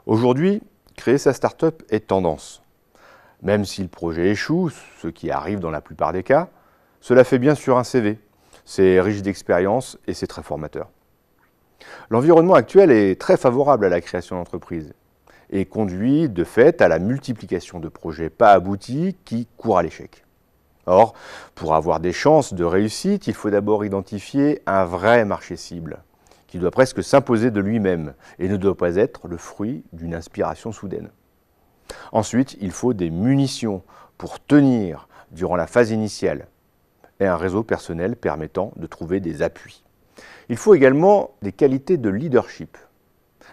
Aujourd'hui, créer sa start-up est tendance. Même si le projet échoue, ce qui arrive dans la plupart des cas, cela fait bien sûr un CV. C'est riche d'expérience et c'est très formateur. L'environnement actuel est très favorable à la création d'entreprises et conduit de fait à la multiplication de projets pas aboutis qui courent à l'échec. Or, pour avoir des chances de réussite, il faut d'abord identifier un vrai marché cible, qui doit presque s'imposer de lui-même et ne doit pas être le fruit d'une inspiration soudaine. Ensuite, il faut des munitions pour tenir durant la phase initiale et un réseau personnel permettant de trouver des appuis. Il faut également des qualités de leadership.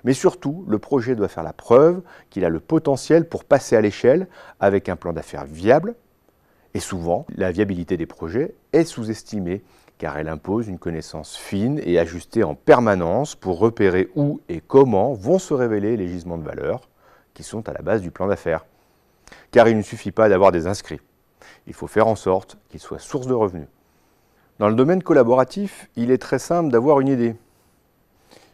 Mais surtout, le projet doit faire la preuve qu'il a le potentiel pour passer à l'échelle avec un plan d'affaires viable. Et souvent, la viabilité des projets est sous-estimée car elle impose une connaissance fine et ajustée en permanence pour repérer où et comment vont se révéler les gisements de valeur qui sont à la base du plan d'affaires. Car il ne suffit pas d'avoir des inscrits. Il faut faire en sorte qu'ils soient source de revenus. Dans le domaine collaboratif, il est très simple d'avoir une idée.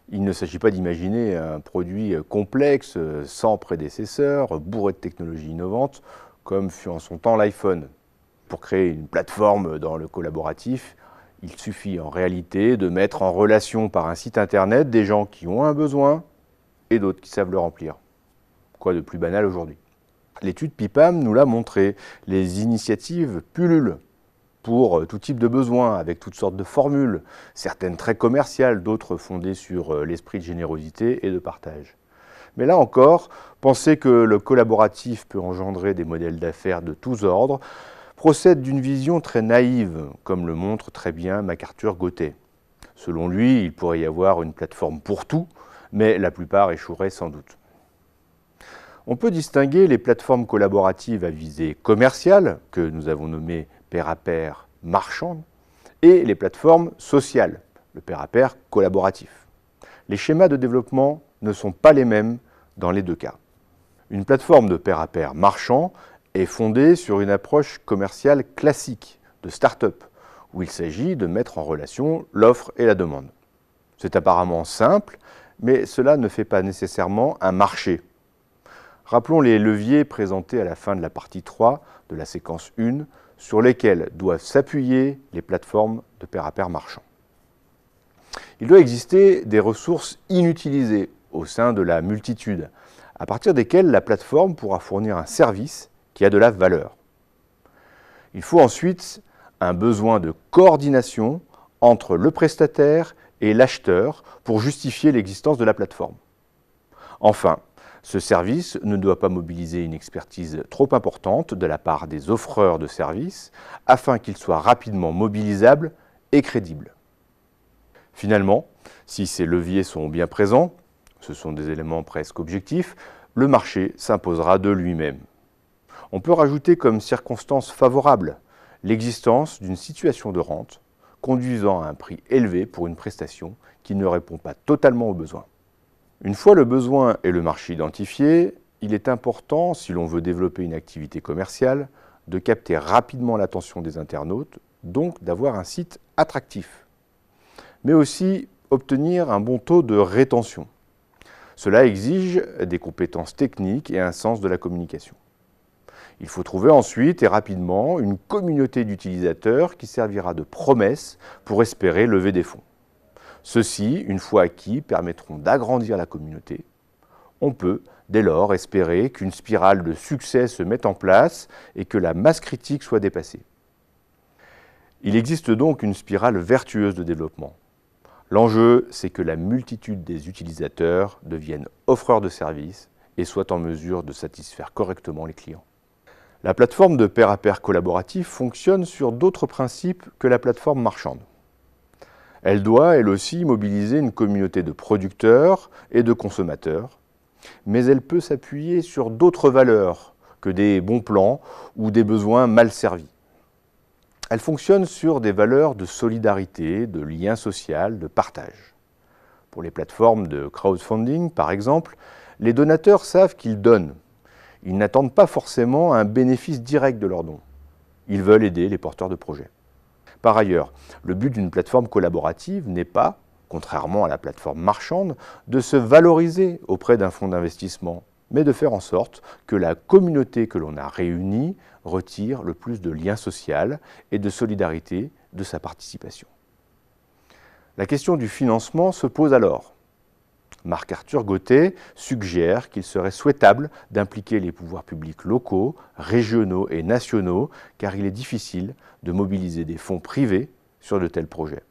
Il ne s'agit pas d'imaginer un produit complexe, sans prédécesseur, bourré de technologies innovantes, comme fut en son temps l'iPhone. Pour créer une plateforme dans le collaboratif, il suffit en réalité de mettre en relation par un site internet des gens qui ont un besoin et d'autres qui savent le remplir. Quoi de plus banal aujourd'hui? L'étude PIPAM nous l'a montré, les initiatives pullulent pour tout type de besoins, avec toutes sortes de formules, certaines très commerciales, d'autres fondées sur l'esprit de générosité et de partage. Mais là encore, penser que le collaboratif peut engendrer des modèles d'affaires de tous ordres procède d'une vision très naïve, comme le montre très bien MacArthur Gauthier. Selon lui, il pourrait y avoir une plateforme pour tout, mais la plupart échoueraient sans doute. On peut distinguer les plateformes collaboratives à visée commerciale, que nous avons nommées pair à pair marchandes, et les plateformes sociales, le pair à pair collaboratif. Les schémas de développement ne sont pas les mêmes dans les deux cas. Une plateforme de pair à pair marchand est fondée sur une approche commerciale classique de start-up, où il s'agit de mettre en relation l'offre et la demande. C'est apparemment simple, mais cela ne fait pas nécessairement un marché. Rappelons les leviers présentés à la fin de la partie 3 de la séquence 1, sur lesquels doivent s'appuyer les plateformes de pair à pair marchand. Il doit exister des ressources inutilisées au sein de la multitude, à partir desquelles la plateforme pourra fournir un service qui a de la valeur. Il faut ensuite un besoin de coordination entre le prestataire et l'acheteur pour justifier l'existence de la plateforme. Enfin, ce service ne doit pas mobiliser une expertise trop importante de la part des offreurs de services afin qu'il soit rapidement mobilisable et crédible. Finalement, si ces leviers sont bien présents, ce sont des éléments presque objectifs, le marché s'imposera de lui-même. On peut rajouter comme circonstance favorable l'existence d'une situation de rente conduisant à un prix élevé pour une prestation qui ne répond pas totalement aux besoins. Une fois le besoin et le marché identifiés, il est important, si l'on veut développer une activité commerciale, de capter rapidement l'attention des internautes, donc d'avoir un site attractif, mais aussi obtenir un bon taux de rétention. Cela exige des compétences techniques et un sens de la communication. Il faut trouver ensuite et rapidement une communauté d'utilisateurs qui servira de promesse pour espérer lever des fonds. Ceux-ci, une fois acquis, permettront d'agrandir la communauté. On peut, dès lors, espérer qu'une spirale de succès se mette en place et que la masse critique soit dépassée. Il existe donc une spirale vertueuse de développement. L'enjeu, c'est que la multitude des utilisateurs deviennent offreurs de services et soient en mesure de satisfaire correctement les clients. La plateforme de pair à pair collaboratif fonctionne sur d'autres principes que la plateforme marchande. Elle doit, elle aussi, mobiliser une communauté de producteurs et de consommateurs, mais elle peut s'appuyer sur d'autres valeurs que des bons plans ou des besoins mal servis. Elle fonctionne sur des valeurs de solidarité, de lien social, de partage. Pour les plateformes de crowdfunding, par exemple, les donateurs savent qu'ils donnent. Ils n'attendent pas forcément un bénéfice direct de leurs dons. Ils veulent aider les porteurs de projets. Par ailleurs, le but d'une plateforme collaborative n'est pas, contrairement à la plateforme marchande, de se valoriser auprès d'un fonds d'investissement, mais de faire en sorte que la communauté que l'on a réunie retire le plus de lien social et de solidarité de sa participation. La question du financement se pose alors. Marc-Arthur Gauthier suggère qu'il serait souhaitable d'impliquer les pouvoirs publics locaux, régionaux et nationaux, car il est difficile de mobiliser des fonds privés sur de tels projets.